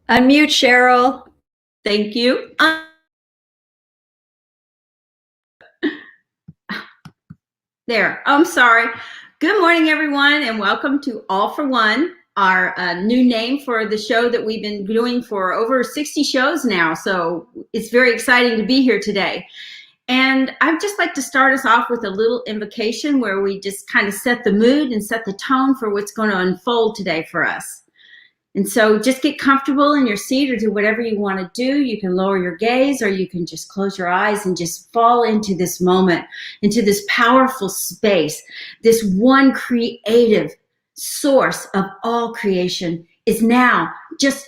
Unmute Cheryl. Thank you. There. I'm sorry. Good morning, everyone, and welcome to All for One, our new name for the show that we've been doing for over 60 shows now. So it's very exciting to be here today. And I'd just like to start us off with a little invocation where we just kind of set the mood and set the tone for what's going to unfold today for us. And so just get comfortable in your seat or do whatever you want to do. You can lower your gaze or you can just close your eyes and just fall into this moment, into this powerful space. This one creative source of all creation is now just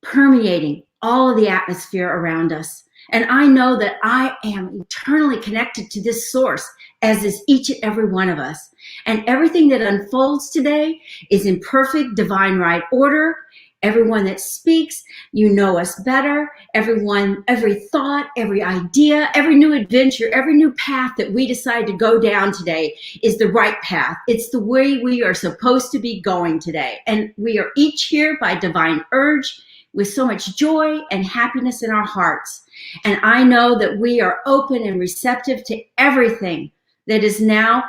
permeating all of the atmosphere around us. And I know that I am eternally connected to this source, as is each and every one of us. And everything that unfolds today is in perfect divine right order. Everyone that speaks, you know us better. Everyone, every thought, every idea, every new adventure, every new path that we decide to go down today is the right path. It's the way we are supposed to be going today. And we are each here by divine urge with so much joy and happiness in our hearts. And I know that we are open and receptive to everything that is now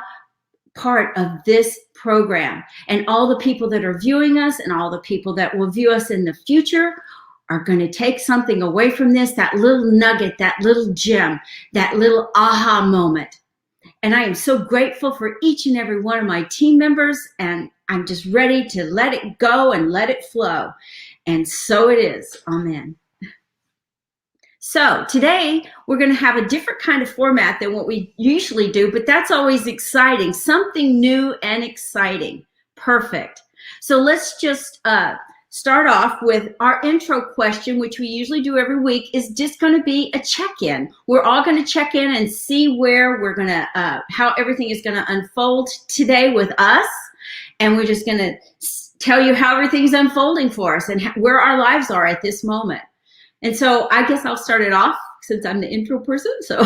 part of this program. And all the people that are viewing us and all the people that will view us in the future are going to take something away from this, that little nugget, that little gem, that little aha moment. And I am so grateful for each and every one of my team members, and I'm just ready to let it go and let it flow. And so it is. Amen. So today we're going to have a different kind of format than what we usually do, but that's always exciting. Something new and exciting. Perfect. So let's just start off with our intro question, which we usually do every week, is just going to be a check-in. We're all going to check in and see where we're going to, how everything is going to unfold today with us. And we're just going to tell you how everything's unfolding for us and where our lives are at this moment. And so I guess I'll start it off since I'm the intro person. So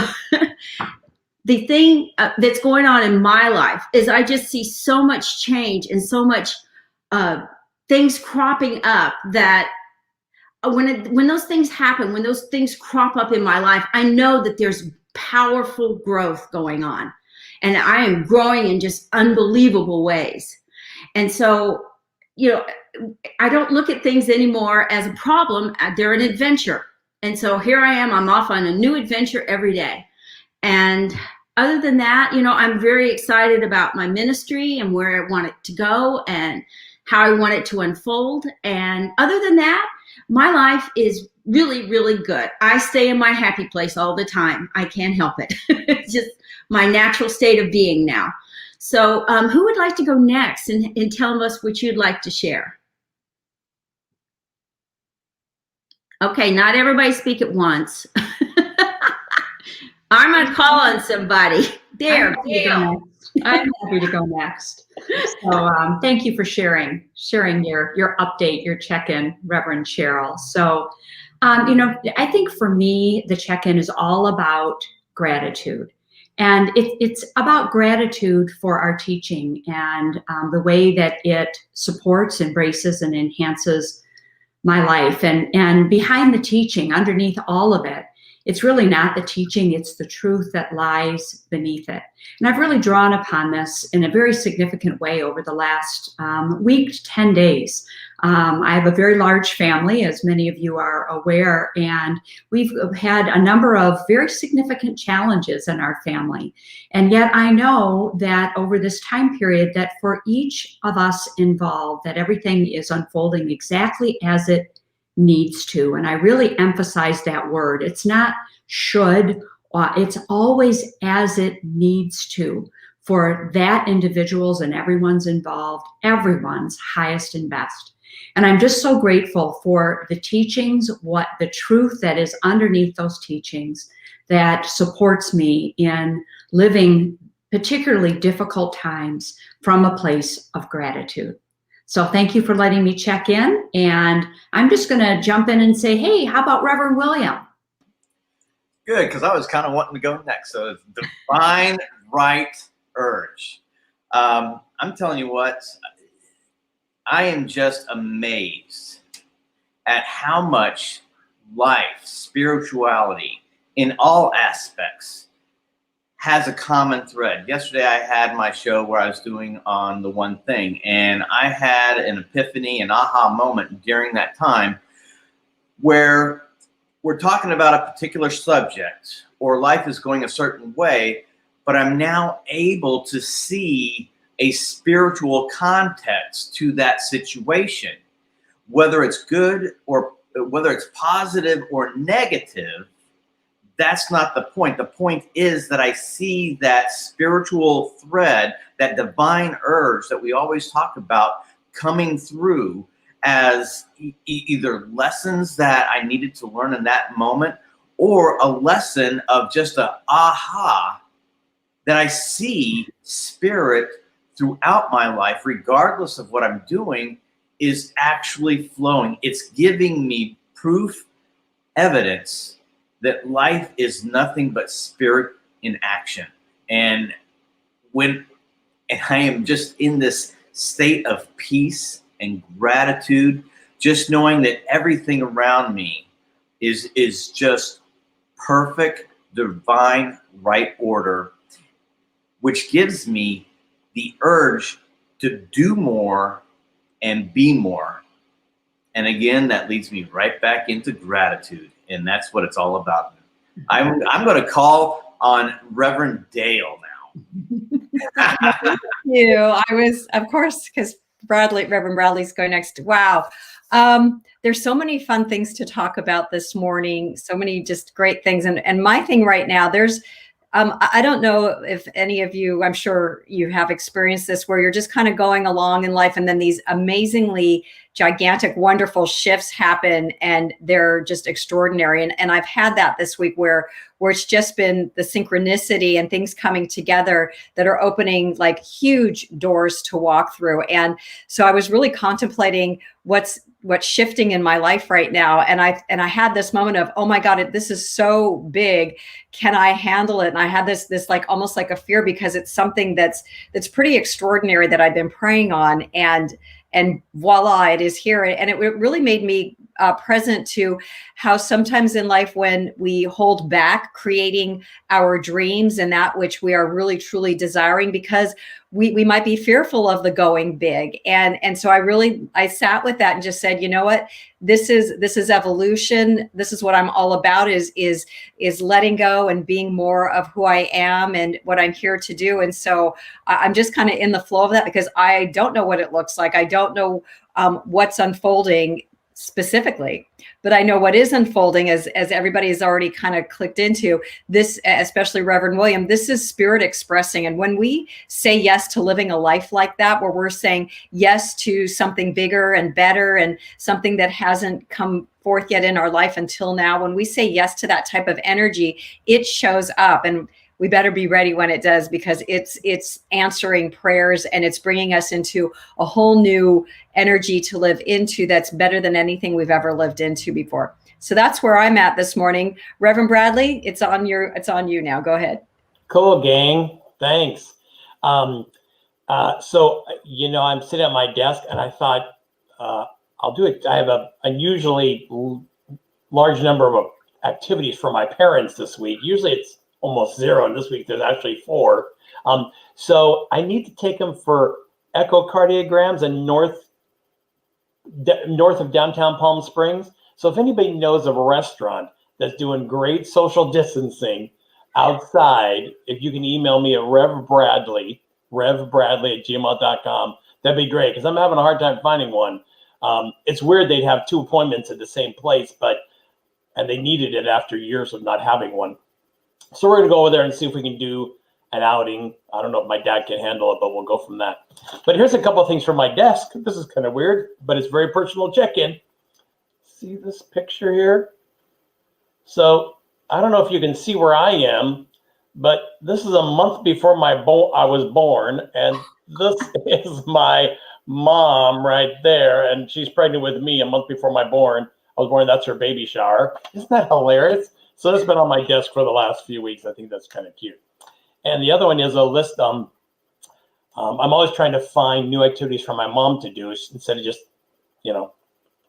the thing that's going on in my life is I just see so much change and so much things cropping up that when those things happen, when those things crop up in my life, I know that there's powerful growth going on. And I am growing in just unbelievable ways. And so, you know, I don't look at things anymore as a problem. They're an adventure. And so here I am, I'm off on a new adventure every day. And other than that, you know, I'm very excited about my ministry and where I want it to go and how I want it to unfold. And other than that, my life is really, really good. I stay in my happy place all the time. I can't help it. It's just my natural state of being now. So who would like to go next and tell us what you'd like to share? Okay, not everybody speak at once. I'm going to call on somebody. There, Dale. I'm happy to go next. So thank you for sharing your update, your check-in, Reverend Cheryl. So, you know, I think for me, the check-in is all about gratitude. And it's about gratitude for our teaching and the way that it supports, embraces, and enhances my life. And behind the teaching, underneath all of it, it's really not the teaching, it's the truth that lies beneath it. And I've really drawn upon this in a very significant way over the last week, 10 days. I have a very large family, as many of you are aware, and we've had a number of very significant challenges in our family. And yet I know that over this time period that for each of us involved, that everything is unfolding exactly as it needs to. And I really emphasize that word. It's not should, it's always as it needs to for that individual's and everyone's involved, everyone's highest and best. And I'm just so grateful for the teachings, what the truth that is underneath those teachings that supports me in living particularly difficult times from a place of gratitude. So thank you for letting me check in. And I'm just going to jump in and say, hey, how about Reverend William? Good, because I was kind of wanting to go next. So it's divine right urge. I'm telling you what, I am just amazed at how much life, spirituality, in all aspects, has a common thread. Yesterday, I had my show where I was doing on the one thing, and I had an epiphany, an aha moment during that time where we're talking about a particular subject or life is going a certain way, but I'm now able to see a spiritual context to that situation, whether it's good or whether it's positive or negative. That's not the point. The point is that I see that spiritual thread, that divine urge that we always talk about coming through as either lessons that I needed to learn in that moment or a lesson of just a aha that I see spirit throughout my life, regardless of what I'm doing, is actually flowing. It's giving me proof, evidence that life is nothing but spirit in action. And I am just in this state of peace and gratitude, just knowing that everything around me is just perfect, divine, right order, which gives me the urge to do more and be more. And again, that leads me right back into gratitude. And that's what it's all about. I'm going to call on Reverend Dale now. Thank you. I was, of course, because Reverend Bradley's going next. Wow. There's so many fun things to talk about this morning. So many just great things. And my thing right now, I don't know if any of you, I'm sure you have experienced this, where you're just kind of going along in life and then these amazingly gigantic, wonderful shifts happen and they're just extraordinary. And I've had that this week where it's just been the synchronicity and things coming together that are opening like huge doors to walk through. And so I was really contemplating what's shifting in my life right now. And I had this moment of, oh my God, this is so big. Can I handle it? And I had this like almost like a fear, because it's something that's pretty extraordinary that I've been praying on, and voila, it is here. And it really made me present to how sometimes in life when we hold back creating our dreams and that which we are really truly desiring, because we might be fearful of the going big. And so I sat with that and just said, you know what, this is evolution. This is what I'm all about, is letting go and being more of who I am and what I'm here to do. And so I'm just kind of in the flow of that, because I don't know what it looks like. I don't know what's unfolding specifically, but I know what is unfolding, as everybody has already kind of clicked into this, especially Reverend William. This is spirit expressing. And when we say yes to living a life like that, where we're saying yes to something bigger and better and something that hasn't come forth yet in our life until now, when we say yes to that type of energy, it shows up. And we better be ready when it does, because it's answering prayers and it's bringing us into a whole new energy to live into that's better than anything we've ever lived into before. So that's where I'm at this morning. Reverend Bradley, it's on you now. Go ahead. Cool, gang. Thanks. So, I'm sitting at my desk and I thought, I'll do it. I have an unusually large number of activities for my parents this week. Usually it's almost zero, and this week there's actually 4. So I need to take them for echocardiograms in north of downtown Palm Springs. So if anybody knows of a restaurant that's doing great social distancing outside, if you can email me at revbradley@gmail.com, that'd be great, because I'm having a hard time finding one. It's weird they'd have 2 appointments at the same place, and they needed it after years of not having one. So we're going to go over there and see if we can do an outing. I don't know if my dad can handle it, but we'll go from that. But here's a couple of things from my desk. This is kind of weird, but it's very personal check-in. See this picture here? So I don't know if you can see where I am, but this is a month before I was born, and this is my mom right there, and she's pregnant with me a month before I was born. That's her baby shower. Isn't that hilarious? So that's been on my desk for the last few weeks. I think that's kind of cute. And the other one is a list. I'm always trying to find new activities for my mom to do instead of just,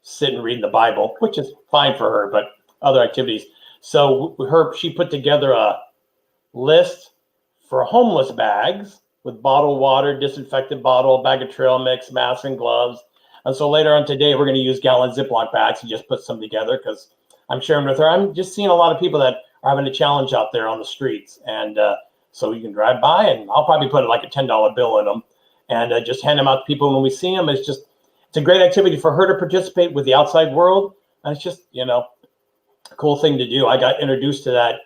sitting reading the Bible, which is fine for her, but other activities. So she put together a list for homeless bags with bottled water, disinfectant bottle, bag of trail mix, mask, and gloves. And so later on today, we're going to use gallon Ziploc bags and just put some together because I'm sharing with her. I'm just seeing a lot of people that are having a challenge out there on the streets. And so you can drive by, and I'll probably put like a $10 bill in them and just hand them out to people when we see them. It's a great activity for her to participate with the outside world. And it's just, a cool thing to do. I got introduced to that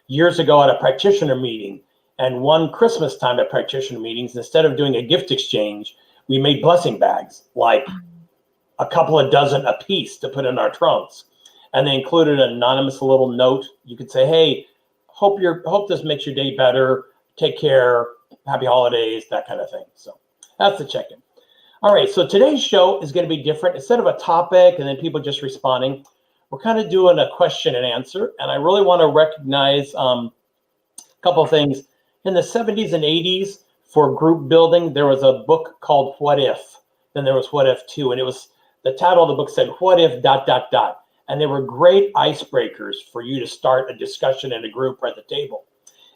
years ago at a practitioner meeting. And one Christmas time at practitioner meetings, instead of doing a gift exchange, we made blessing bags, like a couple of dozen a piece to put in our trunks. And they included an anonymous little note. You could say, hey, hope this makes your day better. Take care. Happy holidays, that kind of thing. So that's the check-in. All right, so today's show is going to be different. Instead of a topic and then people just responding, we're kind of doing a question and answer. And I really want to recognize a couple of things. In the 70s and 80s, for group building, there was a book called What If? Then there was What If 2, and the title of the book said, What If ... And they were great icebreakers for you to start a discussion in a group or at the table.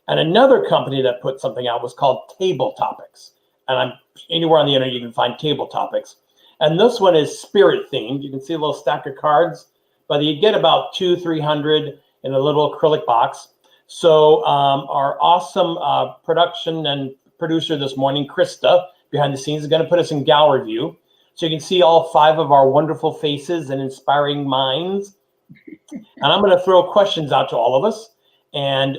And another company that put something out was called Table Topics. And anywhere on the internet, you can find Table Topics. And this one is spirit themed. You can see a little stack of cards, but you get about 200-300 in a little acrylic box. So our awesome production and producer this morning, Krista, behind the scenes, is going to put us in gallery view. So you can see all 5 of our wonderful faces and inspiring minds. And I'm going to throw questions out to all of us. And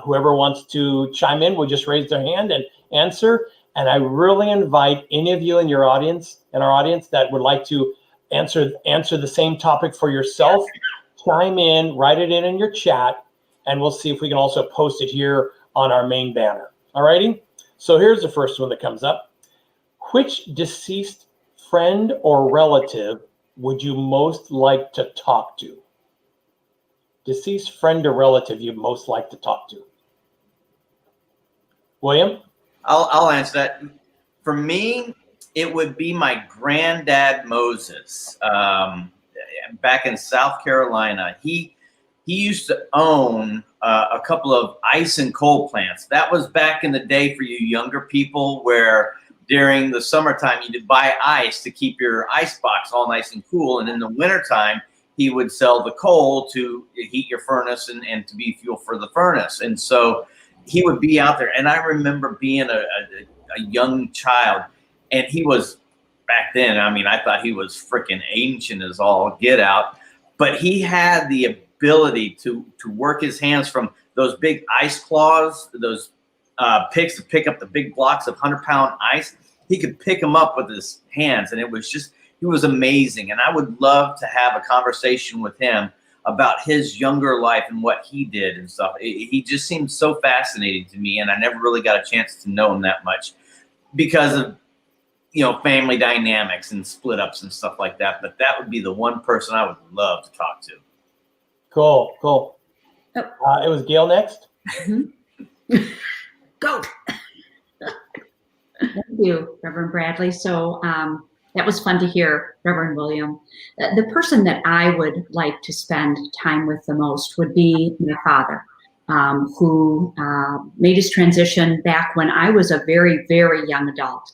whoever wants to chime in will just raise their hand and answer. And I really invite any of you in our audience that would like to answer the same topic for yourself, chime in, write it in your chat, and we'll see if we can also post it here on our main banner. All righty? So here's the first one that comes up. Which deceased friend or relative would you most like to talk to? Deceased friend or relative you'd most like to talk to? William? I'll answer that. For me, it would be my granddad Moses. Back in South Carolina, he used to own a couple of ice and cold plants. That was back in the day for you younger people, where during the summertime you'd buy ice to keep your ice box all nice and cool, and in the wintertime he would sell the coal to heat your furnace and to be fuel for the furnace. And so he would be out there. And I remember being a young child, and he was, back then, I thought he was freaking ancient as all get out, but he had the ability to work his hands from those big ice claws, those picks to pick up the big blocks of 100-pound ice. He could pick them up with his hands, and he was amazing. And I would love to have a conversation with him about his younger life and what he did and stuff. He just seemed so fascinating to me, and I never really got a chance to know him that much because of family dynamics and split ups and stuff like that. But that would be the one person I would love to talk to. Cool. Oh. It was Gail next. Go. Thank you, Reverend Bradley. So that was fun to hear, Reverend William. The person that I would like to spend time with the most would be my father, who made his transition back when I was a very, very young adult.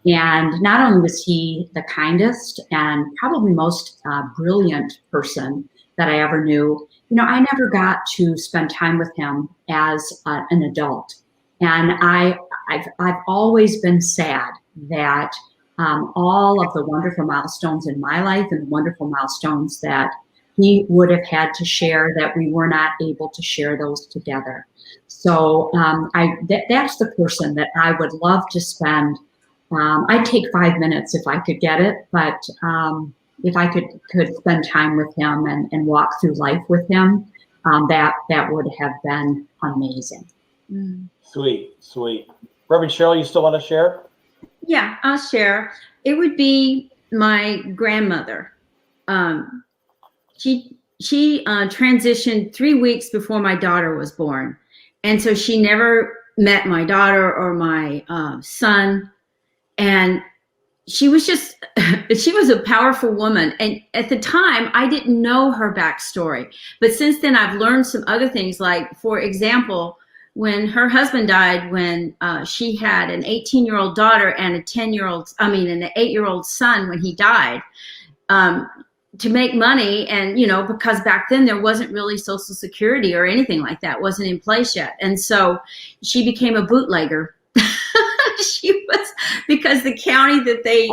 And not only was he the kindest and probably most brilliant person that I ever knew, I never got to spend time with him as an adult. And I've always been sad that all of the wonderful milestones in my life and wonderful milestones that he would have had to share, that we were not able to share those together. So that's the person that I would love to spend. I'd take 5 minutes if I could get it, but if I could spend time with him and walk through life with him, that would have been amazing. Sweet. Reverend Cheryl, you still want to share? Yeah, I'll share. It would be my grandmother. She transitioned 3 weeks before my daughter was born. And so she never met my daughter or my son. And she was just, she was a powerful woman. And at the time, I didn't know her backstory. But since then, I've learned some other things. Like, for example, when her husband died, when she had an 18-year-old daughter and an 8-year-old son when he died, to make money. And, because back then there wasn't really Social Security or anything like that, wasn't in place yet. And so she became a bootlegger. She was, because the county that they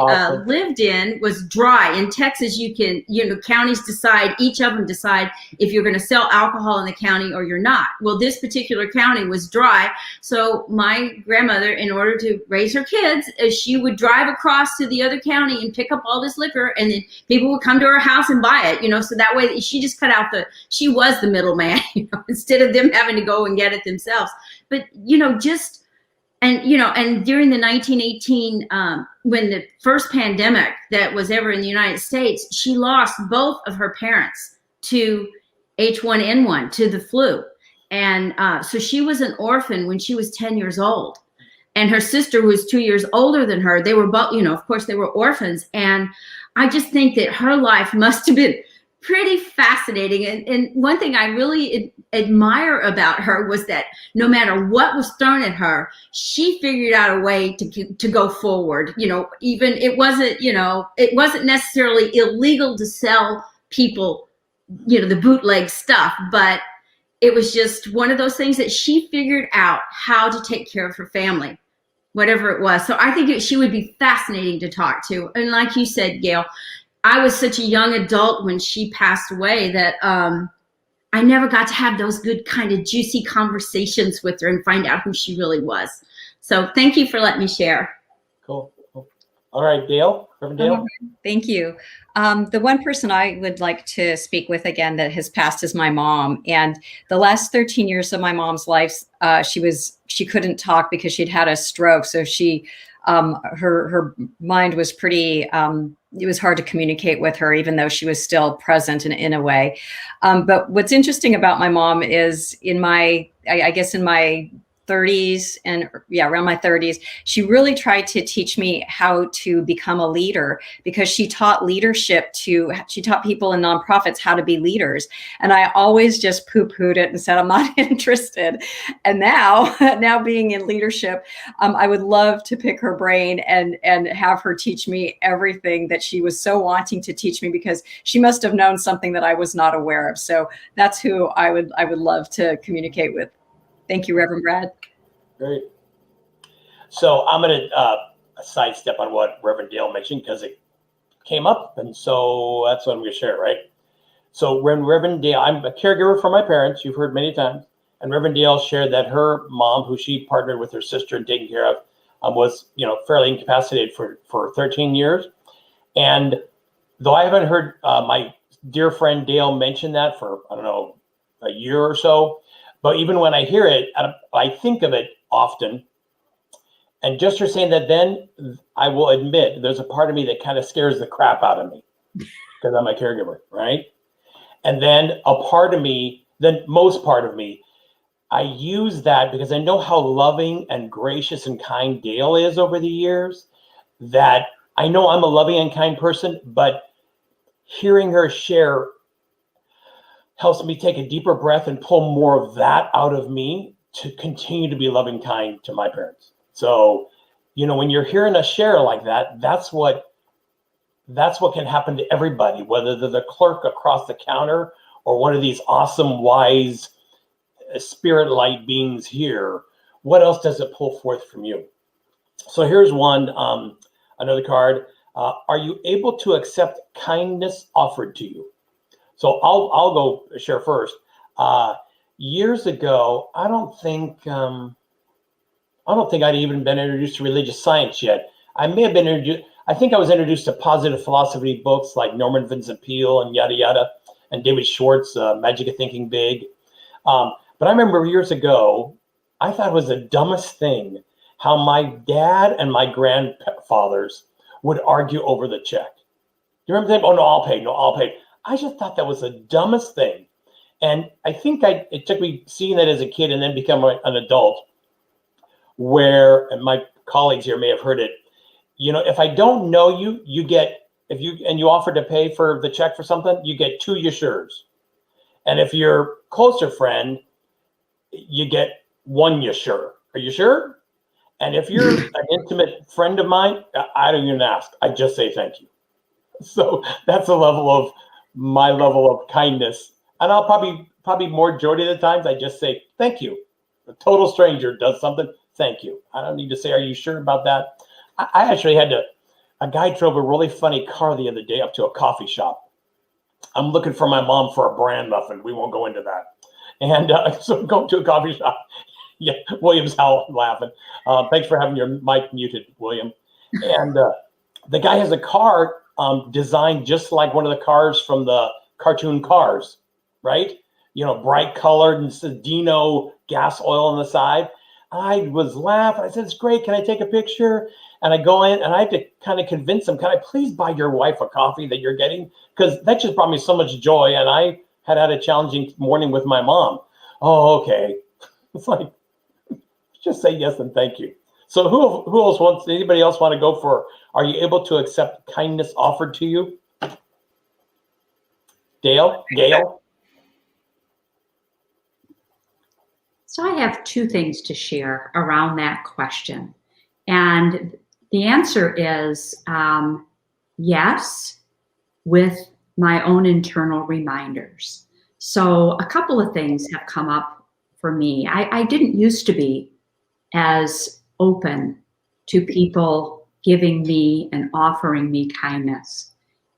lived in was dry. In Texas, you can, counties decide, each of them decide if you're going to sell alcohol in the county or you're not. Well, this particular county was dry. So my grandmother, in order to raise her kids, she would drive across to the other county and pick up all this liquor, and then people would come to her house and buy it, so that way she just cut out she was the middleman, instead of them having to go and get it themselves. But, and during the 1918, when the first pandemic that was ever in the United States, she lost both of her parents to H1N1, to the flu. And so she was an orphan when she was 10 years old. And her sister was 2 years older than her. They were both, of course, they were orphans. And I just think that her life must have been pretty fascinating. And one thing I really admire about her was that no matter what was thrown at her, she figured out a way to go forward. Even it wasn't necessarily illegal to sell people, the bootleg stuff, but it was just one of those things that she figured out how to take care of her family, whatever it was. So I think she would be fascinating to talk to. And like you said, Gail, I was such a young adult when she passed away that I never got to have those good kind of juicy conversations with her and find out who she really was. So thank you for letting me share. Cool. All right, Dale, Reverend Dale. Thank you. The one person I would like to speak with again that has passed is my mom. And the last 13 years of my mom's life, she couldn't talk because she'd had a stroke. So her mind was pretty, it was hard to communicate with her, even though she was still present in a way. But what's interesting about my mom is in my 30s around my 30s, she really tried to teach me how to become a leader, because she taught she taught people in nonprofits how to be leaders. And I always just poo-pooed it and said, I'm not interested. And now being in leadership, I would love to pick her brain and have her teach me everything that she was so wanting to teach me, because she must have known something that I was not aware of. So that's who I would love to communicate with. Thank you, Reverend Brad. Great. So I'm going to sidestep on what Reverend Dale mentioned because it came up, and so that's what I'm going to share, right? So when Reverend Dale, I'm a caregiver for my parents, you've heard many times, and Reverend Dale shared that her mom, who she partnered with her sister in taking care of, was fairly incapacitated for 13 years. And though I haven't heard my dear friend Dale mention that for, I don't know, a year or so, but even when I hear it, I think of it often. And just for saying that, then I will admit there's a part of me that kind of scares the crap out of me because I'm a caregiver, right? And then a part of me, most part of me, I use that because I know how loving and gracious and kind Dale is over the years, that I know I'm a loving and kind person, but hearing her share helps me take a deeper breath and pull more of that out of me to continue to be loving, kind to my parents. So, when you're hearing a share like that, that's what can happen to everybody, whether they're the clerk across the counter or one of these awesome, wise, spirit light beings here. What else does it pull forth from you? So here's one, another card. Are you able to accept kindness offered to you? So I'll go share first. Years ago, I don't think I'd even been introduced to religious science yet. I may have been introduced. I think I was introduced to positive philosophy books like Norman Vincent Peale and yada yada, and David Schwartz, Magic of Thinking Big. But I remember years ago, I thought it was the dumbest thing how my dad and my grandfathers would argue over the check. You remember that? Oh no, I'll pay. No, I'll pay. I just thought that was the dumbest thing. And I think it took me seeing that as a kid and then become an adult, where, and my colleagues here may have heard it, if I don't know you, you get, if you offer to pay for the check for something, you get 2 yashurs. And if you're closer friend, you get 1 yashur. Are you sure? And if you're an intimate friend of mine, I don't even ask. I just say thank you. So that's my level of kindness. And I'll probably more majority of the times I just say thank you. A total stranger does something, thank you. I don't need to say, are you sure about that? I actually had a guy drove a really funny car the other day up to a coffee shop. I'm looking for my mom for a bran muffin. We won't go into that. And so I'm going to a coffee shop. Yeah, William's laughing. Thanks for having your mic muted, William. And the guy has a car designed just like one of the cars from the cartoon Cars, right? Bright colored and says Dino gas oil on the side. I was laughing. I said, it's great. Can I take a picture? And I go in and I have to kind of convince him, can I please buy your wife a coffee that you're getting? Because that just brought me so much joy. And I had a challenging morning with my mom. Oh, okay. It's like, just say yes and thank you. So who else anybody else want to go for, are you able to accept kindness offered to you? Gail? So I have 2 things to share around that question. And the answer is yes, with my own internal reminders. So a couple of things have come up for me. I didn't used to be as open to people giving me and offering me kindness.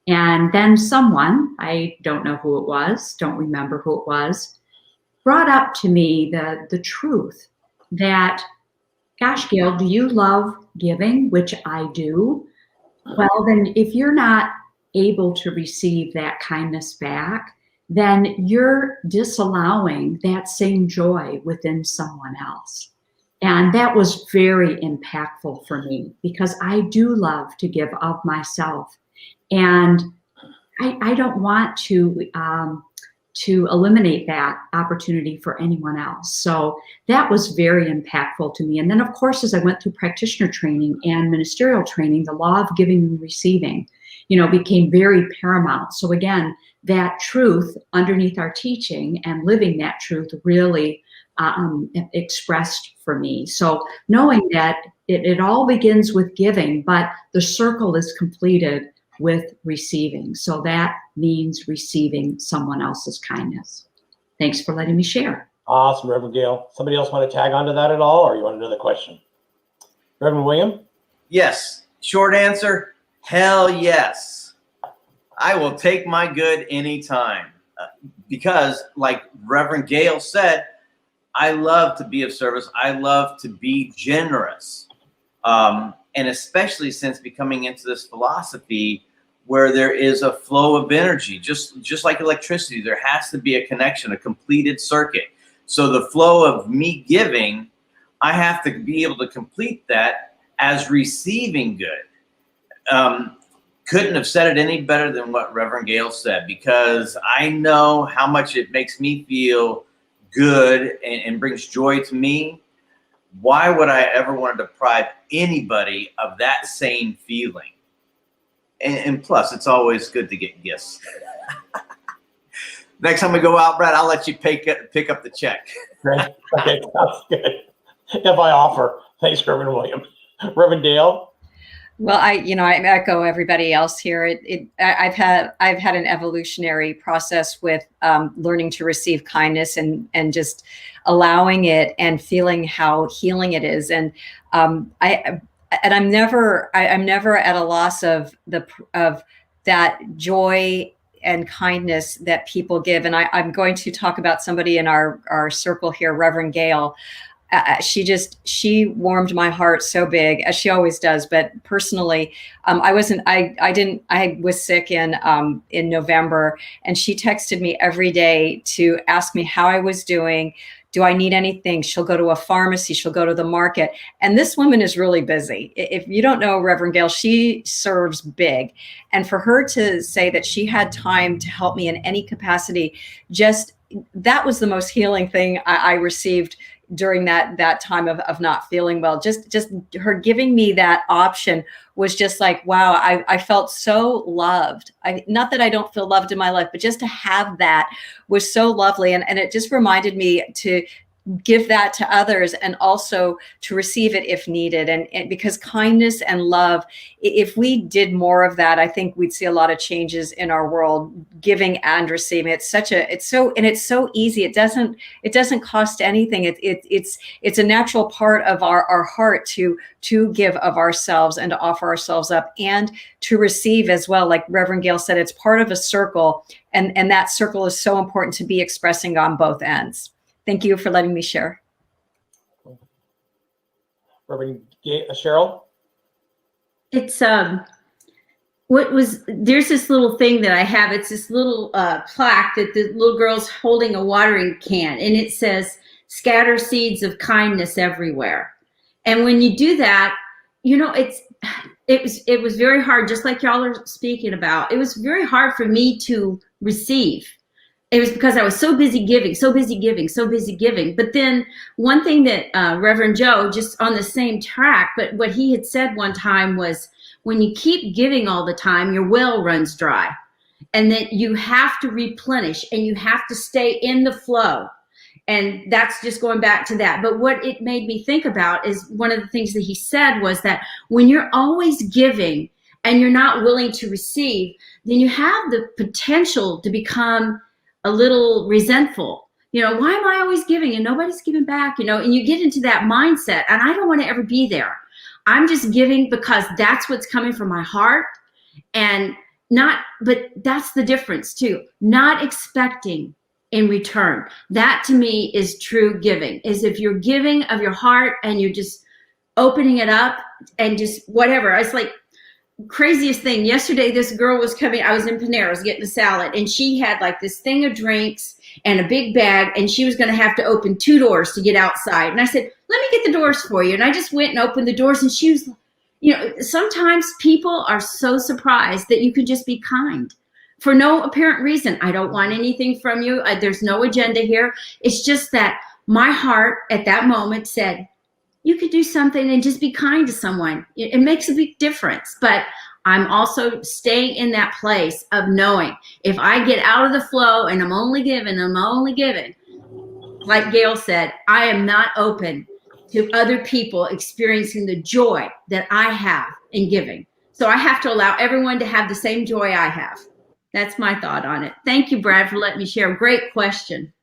And then someone, I don't know who it was, don't remember who it was, brought up to me the truth that, gosh, Gail, do you love giving? Which I do. Well, then if you're not able to receive that kindness back, then you're disallowing that same joy within someone else. And that was very impactful for me because I do love to give of myself. And I don't want to eliminate that opportunity for anyone else. So that was very impactful to me. And then, of course, as I went through practitioner training and ministerial training, the law of giving and receiving, became very paramount. So again, that truth underneath our teaching and living that truth really expressed for me. So knowing that it all begins with giving, but the circle is completed with receiving. So that means receiving someone else's kindness. Thanks for letting me share. Awesome, Reverend Gail. Somebody else want to tag onto that at all, or you want another question? Reverend William? Yes. Short answer, hell yes. I will take my good anytime. Because like Reverend Dale said, I love to be of service. I love to be generous. And especially since becoming into this philosophy where there is a flow of energy, just like electricity, there has to be a connection, a completed circuit. So the flow of me giving, I have to be able to complete that as receiving good. Couldn't have said it any better than what Reverend Dale said, because I know how much it makes me feel good and brings joy to me. Why would I ever want to deprive anybody of that same feeling? And plus, it's always good to get gifts. Next time we go out, Brad, I'll let you pick up the check. Great. Okay, sounds good. If I offer. Thanks, Reverend William. Reverend Dale? Well, I echo everybody else here. I've had an evolutionary process with learning to receive kindness and just allowing it and feeling how healing it is. And I'm never at a loss of that joy and kindness that people give. And I'm going to talk about somebody in our circle here, Reverend Dale. She warmed my heart so big, as she always does. But personally, I was sick in November, and she texted me every day to ask me how I was doing. Do I need anything? She'll go to a pharmacy. She'll go to the market. And this woman is really busy. If you don't know Reverend Dale, she serves big. And for her to say that she had time to help me in any capacity, that was the most healing thing I received during that time of not feeling well. Just her giving me that option was just like, wow, I felt so loved. Not that I don't feel loved in my life, but just to have that was so lovely. And it just reminded me to give that to others and also to receive it if needed. And because kindness and love, if we did more of that, I think we'd see a lot of changes in our world, giving and receiving. It's so easy. It doesn't cost anything. It's a natural part of our heart to give of ourselves and to offer ourselves up and to receive as well. Like Reverend Dale said, it's part of a circle, and that circle is so important to be expressing on both ends. Thank you for letting me share. Reverend Cheryl? It's there's this little thing that I have. It's this little plaque that the little girl's holding a watering can, and it says, "Scatter seeds of kindness everywhere." And when you do that, you know, it was very hard, just like y'all are speaking about. It was very hard for me to receive. It was because I was so busy giving. But then one thing that Reverend Joe, just on the same track, but what he had said one time was, when you keep giving all the time, your well runs dry. And that you have to replenish and you have to stay in the flow. And that's just going back to that. But what it made me think about is one of the things that he said was that when you're always giving and you're not willing to receive, then you have the potential to become a little resentful. You know, why am I always giving and nobody's giving back? You know, and you get into that mindset, and I don't want to ever be there. I'm just giving because that's what's coming from my heart, and but that's the difference too. Not expecting in return. That to me is true giving, is if you're giving of your heart and you're just opening it up and just whatever. It's like, craziest thing. Yesterday, this girl was coming. I was in Panera's getting a salad, and she had like this thing of drinks and a big bag, and she was going to have to open 2 doors to get outside. And I said, "Let me get the doors for you." And I just went and opened the doors, and she was, you know, sometimes people are so surprised that you can just be kind for no apparent reason. I don't want anything from you. There's no agenda here. It's just that my heart at that moment said, you could do something and just be kind to someone. It makes a big difference. But I'm also staying in that place of knowing if I get out of the flow and I'm only giving, like Gail said, I am not open to other people experiencing the joy that I have in giving. So I have to allow everyone to have the same joy I have. That's my thought on it. Thank you, Brad, for letting me share. Great question.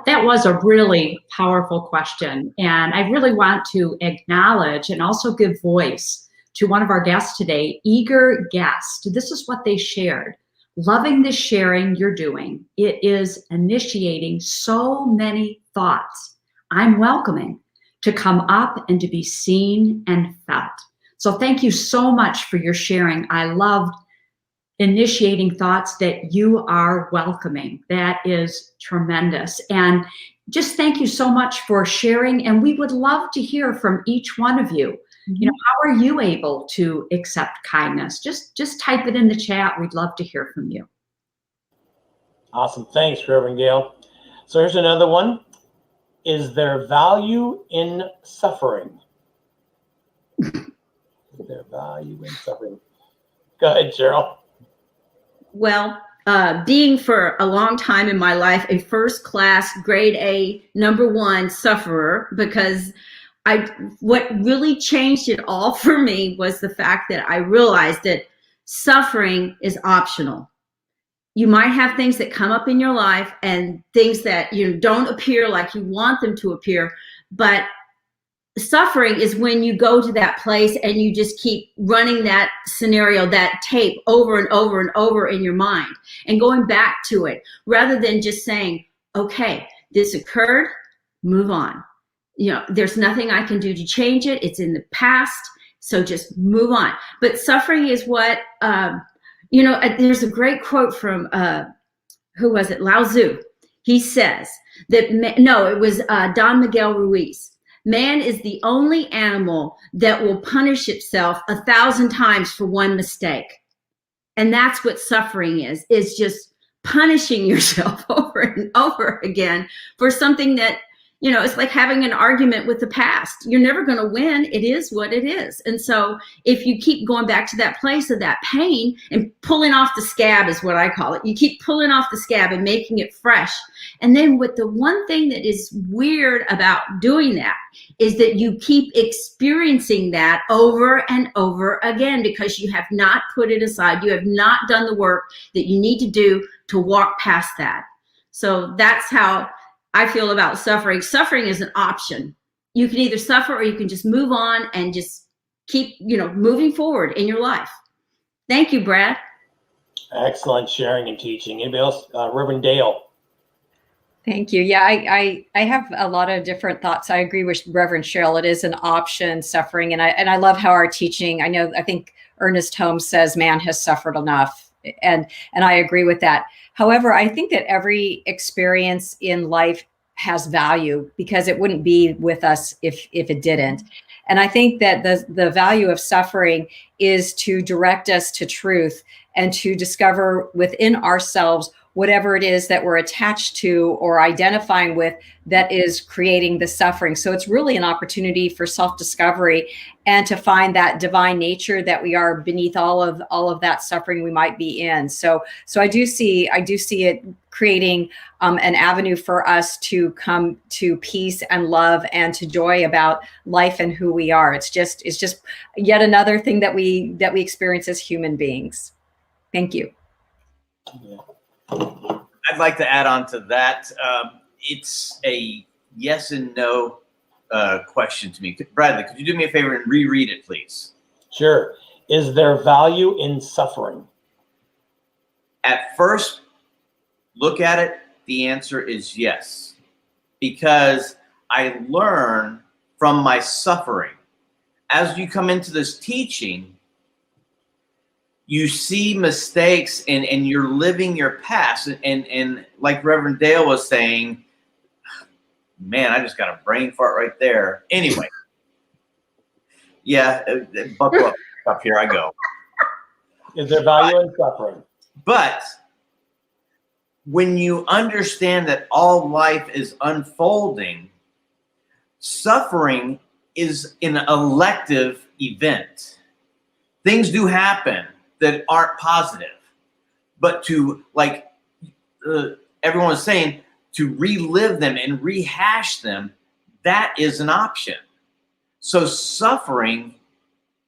That was a really powerful question. And I really want to acknowledge and also give voice to one of our guests today, eager guest. This is what they shared. Loving the sharing you're doing. It is initiating so many thoughts I'm welcoming to come up and to be seen and felt. So thank you so much for your sharing. I loved initiating thoughts that you are welcoming. That is tremendous. And just thank you so much for sharing. And we would love to hear from each one of you. Mm-hmm. You know, how are you able to accept kindness? Just type it in the chat. We'd love to hear from you. Awesome. Thanks, Reverend Dale. So here's another one. Is there value in suffering? Is there value in suffering? Go ahead, Cheryl. Well, being for a long time in my life a first-class grade A #1 sufferer, because what really changed it all for me was the fact that I realized that suffering is optional. You might have things that come up in your life and things that don't appear like you want them to appear, but suffering is when you go to that place and you just keep running that scenario, that tape over and over and over in your mind and going back to it rather than just saying, okay, this occurred, move on. There's nothing I can do to change it. It's in the past. So just move on. But suffering is what, there's a great quote from, who was it? Lao Tzu. He says that, it was Don Miguel Ruiz. Man is the only animal that will punish itself 1,000 times for one mistake. And that's what suffering is just punishing yourself over and over again for something that, You know, it's like having an argument with the past. You're never going to win. It is what it is. And so if you keep going back to that place of that pain and pulling off the scab is what I call it. You keep pulling off the scab and making it fresh. And then with the one thing that is weird about doing that is that you keep experiencing that over and over again because you have not put it aside. You have not done the work that you need to do to walk past that. So that's how I feel about suffering. Suffering is an option. You can either suffer or you can just move on and just keep, you know, moving forward in your life. Thank you, Brad. Excellent sharing and teaching. Anybody else? Reverend Dale. Thank you. Yeah, I have a lot of different thoughts. I agree with Reverend Cheryl. It is an option, suffering, and I love how our teaching. I think Ernest Holmes says man has suffered enough, and I agree with that. However, I think that every experience in life has value because it wouldn't be with us if it didn't. And I think that the value of suffering is to direct us to truth and to discover within ourselves whatever it is that we're attached to or identifying with that is creating the suffering. So it's really an opportunity for self-discovery and to find that divine nature that we are beneath all of that suffering we might be in. So I do see it creating an avenue for us to come to peace and love and to joy about life and who we are. It's just yet another thing that we experience as human beings. Thank you. Yeah. I'd like to add on to that. It's a yes and no question to me. Bradley, could you do me a favor and reread it, please? Sure. Is there value in suffering? At first look at it, the answer is yes. Because I learn from my suffering. As you come into this teaching, you see mistakes and you're living your past. And like Reverend Dale was saying, man, I just got a brain fart right there. Anyway, yeah, buckle up, here I go. Is there value in suffering? But when you understand that all life is unfolding, suffering is an elective event. Things do happen that aren't positive, but to, like everyone was saying, to relive them and rehash them, that is an option. So suffering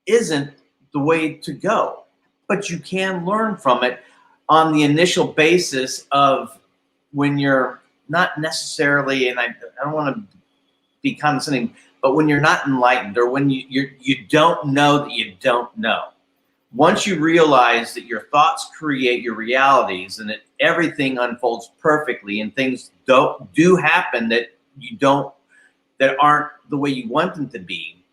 isn't the way to go, but you can learn from it on the initial basis of when you're not necessarily, and I don't want to be condescending, but when you're not enlightened or when you don't know that you don't know. Once you realize that your thoughts create your realities and that everything unfolds perfectly and things do happen that aren't the way you want them to be,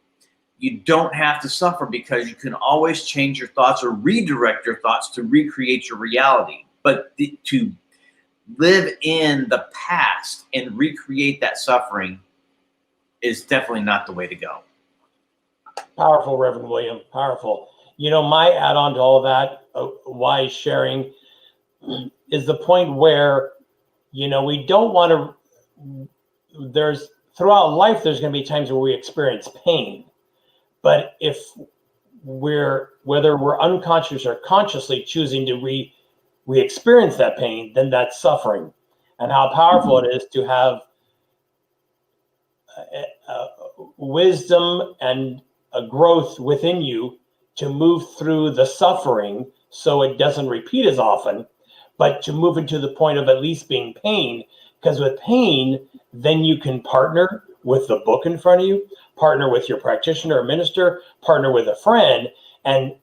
you don't have to suffer because you can always change your thoughts or redirect your thoughts to recreate your reality. But to live in the past and recreate that suffering is definitely not the way to go. Powerful, Reverend William, powerful. You know, my add-on to all of that, wise sharing, is the point where, you know, we don't want to, throughout life, there's going to be times where we experience pain. But if whether we're unconscious or consciously choosing to re-experience that pain, then that's suffering. And how powerful it is to have wisdom and a growth within you to move through the suffering so it doesn't repeat as often, but to move into the point of at least being pain. Because with pain, then you can partner with the book in front of you, partner with your practitioner or minister, partner with a friend, and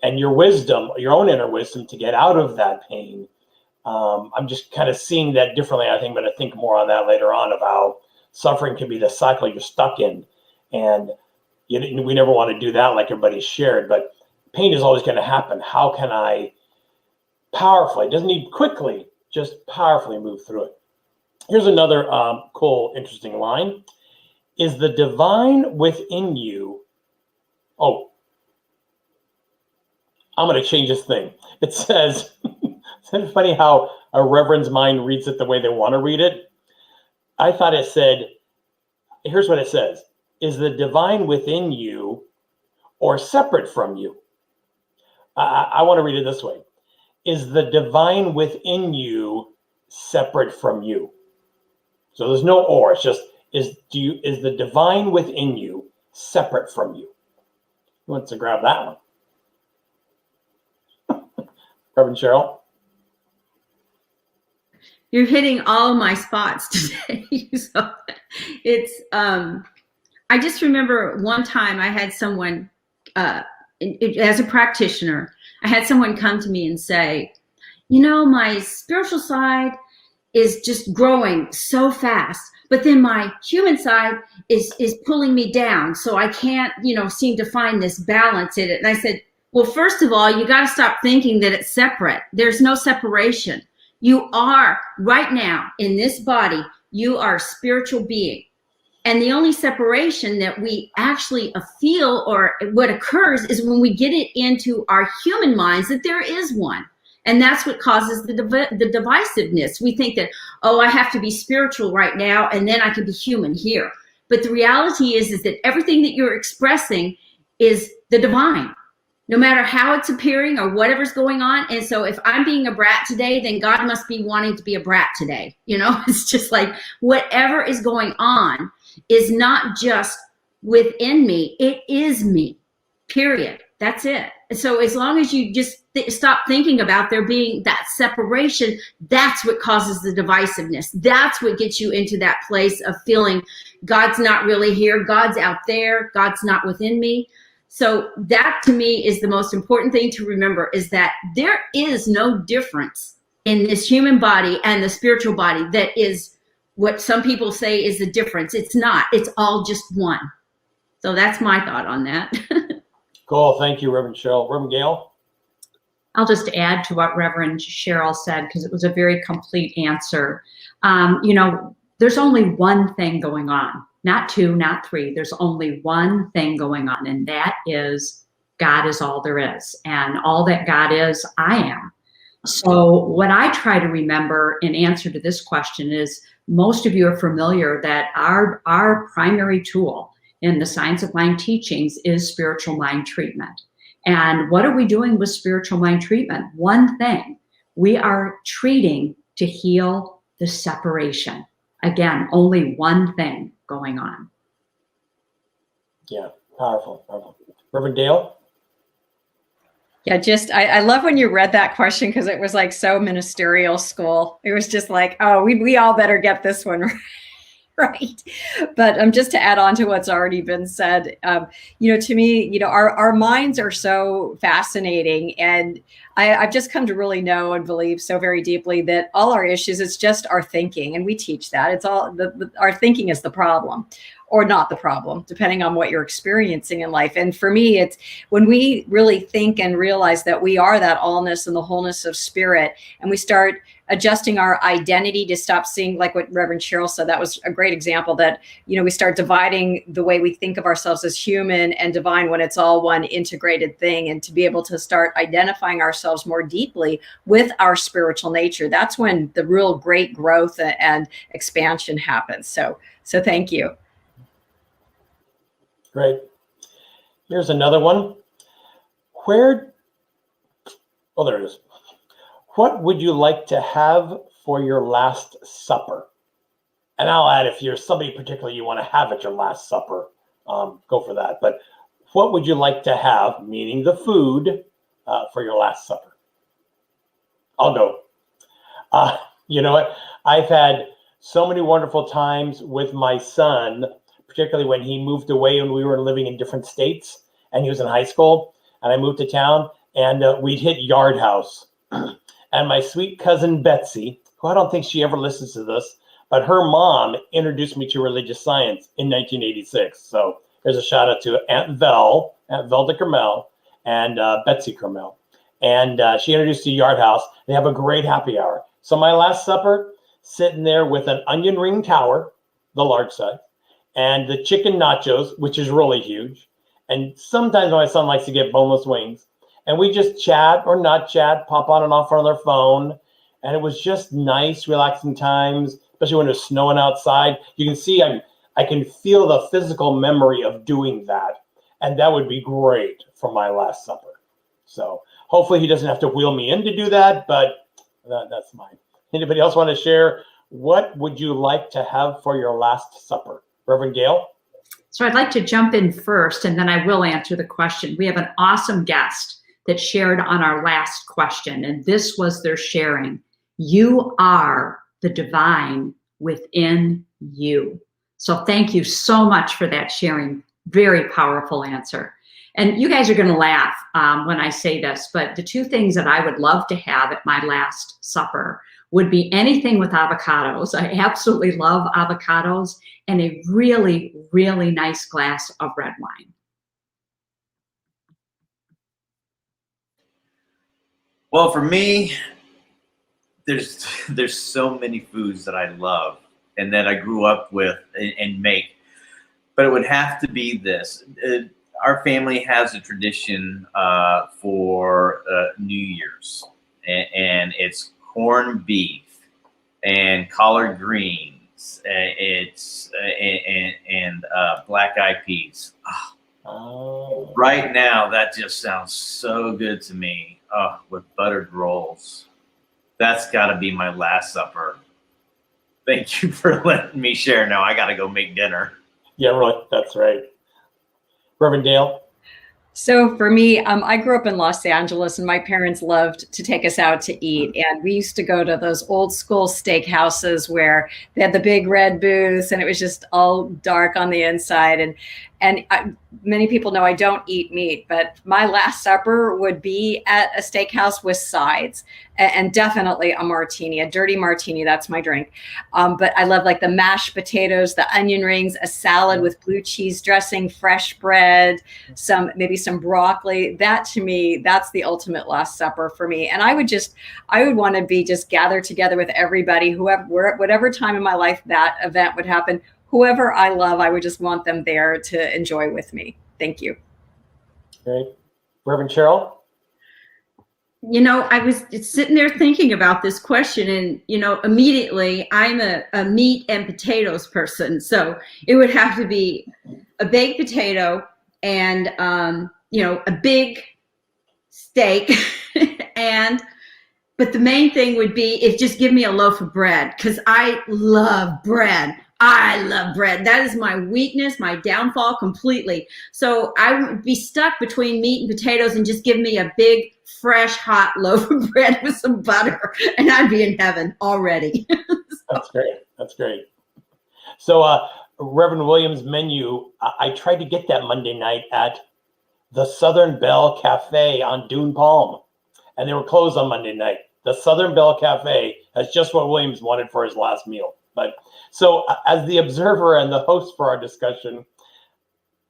your wisdom, your own inner wisdom, to get out of that pain. I'm just kind of seeing that differently, I think, but I think more on that later on, of how suffering can be the cycle you're stuck in. And we never want to do that, like everybody shared, but pain is always going to happen. How can I powerfully, it doesn't need quickly, just powerfully move through it? Here's another cool, interesting line. Is the divine within you? Oh, I'm going to change this thing. It says, isn't it funny how a reverend's mind reads it the way they want to read it? I thought it said, here's what it says: is the divine within you or separate from you? I want to read it this way: is the divine within you separate from you? So there's no or. It's just is the divine within you separate from you? Who wants to grab that one? Reverend Cheryl? You're hitting all of my spots today. So it's, I just remember one time I had someone, as a practitioner, I had someone come to me and say, you know, my spiritual side is just growing so fast, but then my human side is pulling me down. So I can't, you know, seem to find this balance in it. And I said, well, first of all, you got to stop thinking that it's separate. There's no separation. You are right now in this body, you are a spiritual being. And the only separation that we actually feel, or what occurs, is when we get it into our human minds that there is one. And that's what causes the divisiveness. We think that, oh, I have to be spiritual right now, and then I can be human here. But the reality is that everything that you're expressing is the divine, no matter how it's appearing or whatever's going on. And so if I'm being a brat today, then God must be wanting to be a brat today. You know, it's just like whatever is going on is not just within me, it is me, period. That's it. So as long as you just stop thinking about there being that separation, that's what causes the divisiveness. That's what gets you into that place of feeling God's not really here, God's out there, God's not within me. So that to me is the most important thing to remember, is that there is no difference in this human body and the spiritual body. That is what some people say is the difference. It's not. It's all just one. So that's my thought on that. Cool. Thank you, Reverend Cheryl. Reverend Dale? I'll just add to what Reverend Cheryl said, because it was a very complete answer. You know, there's only one thing going on. Not two, not three. There's only one thing going on, and that is God is all there is. And all that God is, I am. So what I try to remember in answer to this question is, most of you are familiar that our primary tool in the Science of Mind teachings is spiritual mind treatment. And what are we doing with spiritual mind treatment? One thing: we are treating to heal the separation. Again, only one thing going on. Yeah, powerful, powerful. Reverend Dale? Yeah, just I love when you read that question, because it was like so ministerial school. It was just like, oh, we all better get this one right. But just to add on to what's already been said, you know, to me, you know, our minds are so fascinating, and I've just come to really know and believe so very deeply that all our issues, it's just our thinking, and we teach that it's all our thinking is the problem, or not the problem, depending on what you're experiencing in life. And for me, it's when we really think and realize that we are that allness and the wholeness of spirit, and we start adjusting our identity to stop seeing, like what Reverend Cheryl said, that was a great example, that, you know, we start dividing the way we think of ourselves as human and divine when it's all one integrated thing, and to be able to start identifying ourselves more deeply with our spiritual nature. That's when the real great growth and expansion happens. So thank you. Great. Here's another one. There it is. What would you like to have for your last supper? And I'll add, if you're somebody particularly you want to have at your last supper, go for that. But what would you like to have, meaning the food, for your last supper? I'll go. You know what? I've had so many wonderful times with my son, particularly when he moved away and we were living in different states, and he was in high school, and I moved to town, and we'd hit Yard House. And my sweet cousin Betsy, who I don't think she ever listens to this, but her mom introduced me to religious science in 1986. So there's a shout out to Aunt Vel de Carmel, and Betsy Carmel. And she introduced to Yard House. They have a great happy hour. So my last supper, sitting there with an onion ring tower, the large size, and the chicken nachos, which is really huge. And sometimes my son likes to get boneless wings. And we just chat or not chat, pop on and off on their phone. And it was just nice, relaxing times, especially when it's snowing outside. You can see I can feel the physical memory of doing that. And that would be great for my Last Supper. So hopefully he doesn't have to wheel me in to do that, but that's mine. Anybody else want to share? What would you like to have for your Last Supper? Reverend Dale? So I'd like to jump in first, and then I will answer the question. We have an awesome guest that shared on our last question, and this was their sharing. You are the divine within you. So thank you so much for that sharing. Very powerful answer. And you guys are going to laugh when I say this, but the two things that I would love to have at my Last Supper would be anything with avocados. I absolutely love avocados, and a really, really nice glass of red wine. Well, for me, there's so many foods that I love and that I grew up with and make, but it would have to be this. Our family has a tradition for New Year's, and it's corned beef and collard greens. And black eyed peas. Oh. Right now, that just sounds so good to me. Oh, with buttered rolls. That's got to be my Last Supper. Thank you for letting me share. Now I got to go make dinner. Yeah, right. That's right. Reverend Dale? So for me, I grew up in Los Angeles, and my parents loved to take us out to eat. And we used to go to those old school steakhouses where they had the big red booths, and it was just all dark on the inside. Many people know I don't eat meat, but my Last Supper would be at a steakhouse with sides, and definitely a martini, a dirty martini. That's my drink. But I love like the mashed potatoes, the onion rings, a salad with blue cheese dressing, fresh bread, maybe some broccoli. That to me, that's the ultimate Last Supper for me. And I would want to be just gathered together with everybody, whatever time in my life that event would happen. Whoever I love, I would just want them there to enjoy with me. Thank you. Great. Reverend Cheryl? You know, I was sitting there thinking about this question, and, you know, immediately I'm a meat and potatoes person. So it would have to be a baked potato and, you know, a big steak. But the main thing would be just give me a loaf of bread, because I love bread. I love bread. That is my weakness, my downfall completely. So I would be stuck between meat and potatoes, and just give me a big, fresh, hot loaf of bread with some butter, and I'd be in heaven already. That's great. That's great. So Reverend Williams' menu, I tried to get that Monday night at the Southern Belle Cafe on Dune Palm, and they were closed on Monday night. The Southern Belle Cafe has just what Williams wanted for his last meal. But so as the observer and the host for our discussion,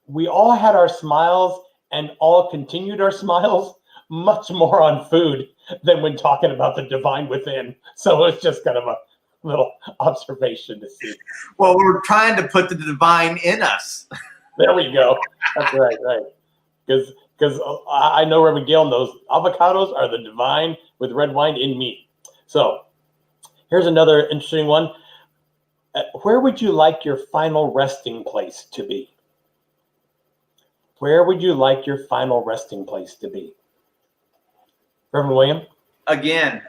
we all had our smiles and all continued our smiles much more on food than when talking about the divine within. So it's just kind of a little observation to see. Well, we're trying to put the divine in us. There we go. That's right. Because I know Reverend Dale knows avocados are the divine with red wine in meat. So here's another interesting one. Where would you like your final resting place to be? Where would you like your final resting place to be? Reverend William? Again,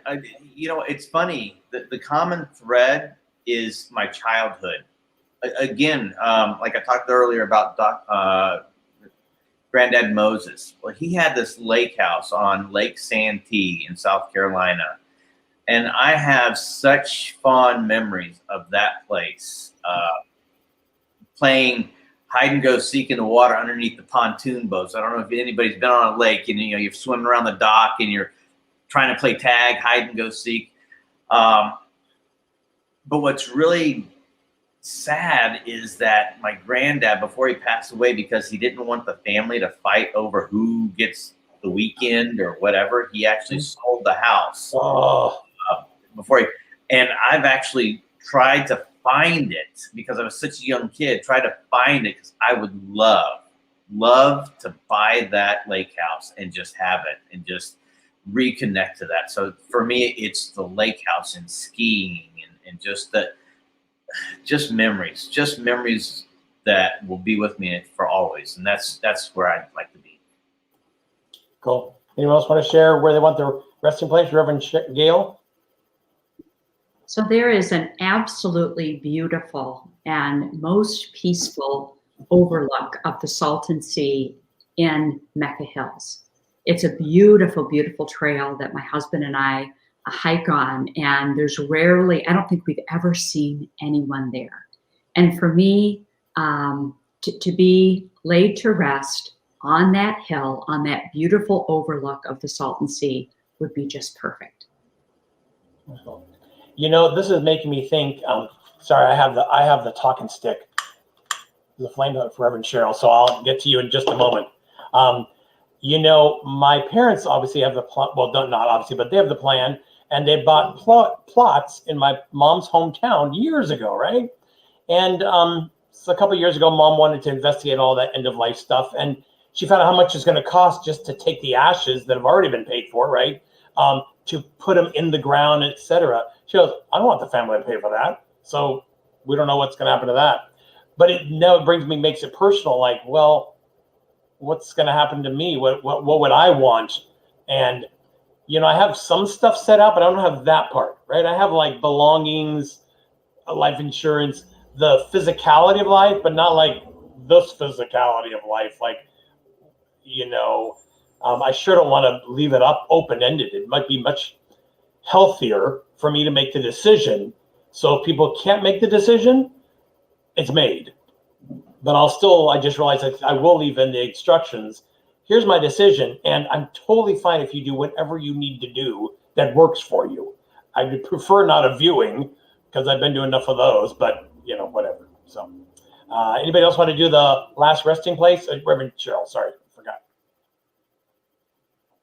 you know, it's funny. The common thread is my childhood. Again, like I talked earlier about Granddad Moses. Well, he had this lake house on Lake Santee in South Carolina. And I have such fond memories of that place. Playing hide and go seek in the water underneath the pontoon boats. I don't know if anybody's been on a lake and, you know, you're swimming around the dock and you're trying to play tag, hide and go seek. But what's really sad is that my granddad, before he passed away, because he didn't want the family to fight over who gets the weekend or whatever, he actually sold the house. And I've actually tried to find it because I was such a young kid, tried to find it because I would love to buy that lake house and just have it and just reconnect to that. So for me, it's the lake house and skiing and just just memories that will be with me for always. And that's where I'd like to be. Cool. Anyone else want to share where they want their resting place? Reverend Dale? So there is an absolutely beautiful and most peaceful overlook of the Salton Sea in Mecca Hills. It's a beautiful, beautiful trail that my husband and I hike on, and there's rarely, I don't think we've ever seen anyone there. And for me, to be laid to rest on that hill, on that beautiful overlook of the Salton Sea would be just perfect. You know, this is making me think. Sorry, I have the talking stick, the flame hook for Reverend Cheryl. So I'll get to you in just a moment. You know, my parents obviously have the plan. Well, not obviously, but they have the plan, and they bought plots in my mom's hometown years ago, right? And so a couple of years ago, Mom wanted to investigate all that end of life stuff, and she found out how much it's going to cost just to take the ashes that have already been paid for, right? To put them in the ground, etc. She goes, I don't want the family to pay for that, so we don't know what's going to happen to that. But it now makes it personal. Like, well, what's going to happen to me? What would I want? And you know, I have some stuff set up, but I don't have that part, right? I have like belongings, life insurance, the physicality of life, but not like this physicality of life. Like, you know, I sure don't want to leave it up open-ended. It might be much healthier for me to make the decision. So if people can't make the decision, it's made. But I just realized I will leave in the instructions. Here's my decision, and I'm totally fine if you do whatever you need to do that works for you. I would prefer not a viewing because I've been doing enough of those, but you know, whatever. So anybody else want to do the last resting place? Reverend Cheryl, sorry, forgot.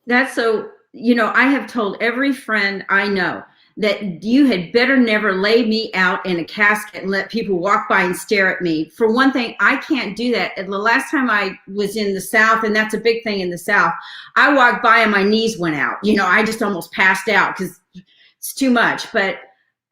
That's so, you know, I have told every friend I know that you had better never lay me out in a casket and let people walk by and stare at me. For one thing, I can't do that. And the last time I was in the South, and that's a big thing in the South, I walked by and my knees went out. You know, I just almost passed out because it's too much. But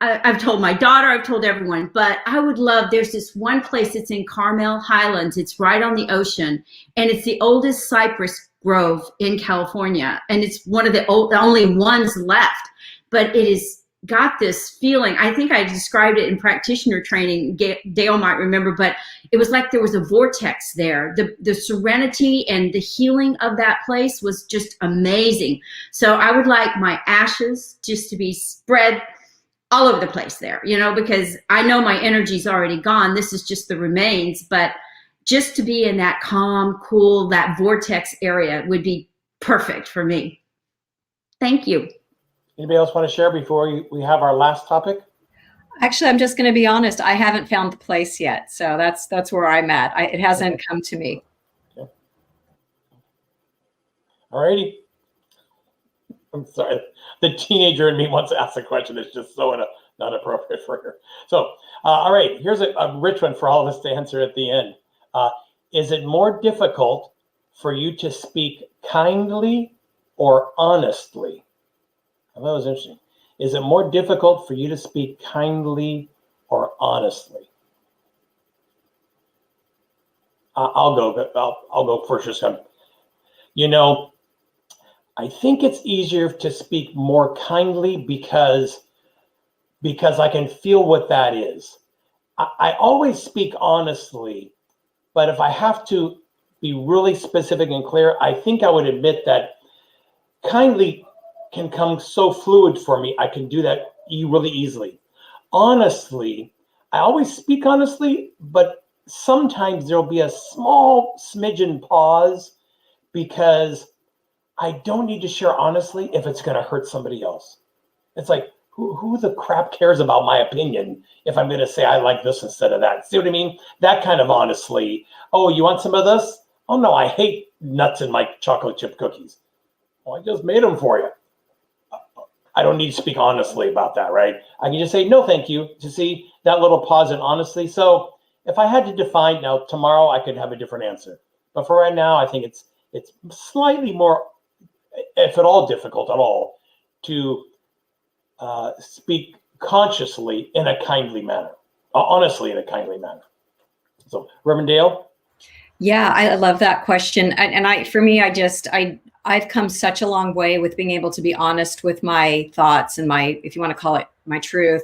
I've told my daughter, I've told everyone, but I would love, there's this one place, it's in Carmel Highlands. It's right on the ocean, and it's the oldest cypress grove in California. And it's one of the only ones left. But it has got this feeling. I think I described it in practitioner training. Dale might remember, but it was like there was a vortex there. The serenity and the healing of that place was just amazing. So I would like my ashes just to be spread all over the place there, you know, because I know my energy's already gone. This is just the remains, but just to be in that calm, cool, that vortex area would be perfect for me. Thank you. Anybody else want to share before we have our last topic? Actually, I'm just going to be honest. I haven't found the place yet. So that's where I'm at. It hasn't come to me. Okay. All righty. I'm sorry. The teenager in me wants to ask a question. It's just so not appropriate for her. So, all right. Here's a rich one for all of us to answer at the end. Is it more difficult for you to speak kindly or honestly? I thought it was interesting. Is it more difficult for you to speak kindly or honestly? I'll go first. Just you know, I think it's easier to speak more kindly because I can feel what that is. I always speak honestly, but if I have to be really specific and clear, I think I would admit that kindly can come so fluid for me. I can do that really easily. Honestly, I always speak honestly, but sometimes there'll be a small smidgen pause because I don't need to share honestly if it's going to hurt somebody else. It's like, who the crap cares about my opinion if I'm going to say I like this instead of that? See what I mean? That kind of honestly. Oh, you want some of this? Oh, no, I hate nuts in my chocolate chip cookies. Well, I just made them for you. I don't need to speak honestly about that, right? I can just say, no, thank you, to see that little pause in honestly. So if I had to define, now tomorrow I could have a different answer. But for right now, I think it's slightly more, if at all difficult at all, to speak consciously in a kindly manner. honestly in a kindly manner. So, Reverend Dale? Yeah, I love that question. For me, I've come such a long way with being able to be honest with my thoughts and my, if you want to call it my truth.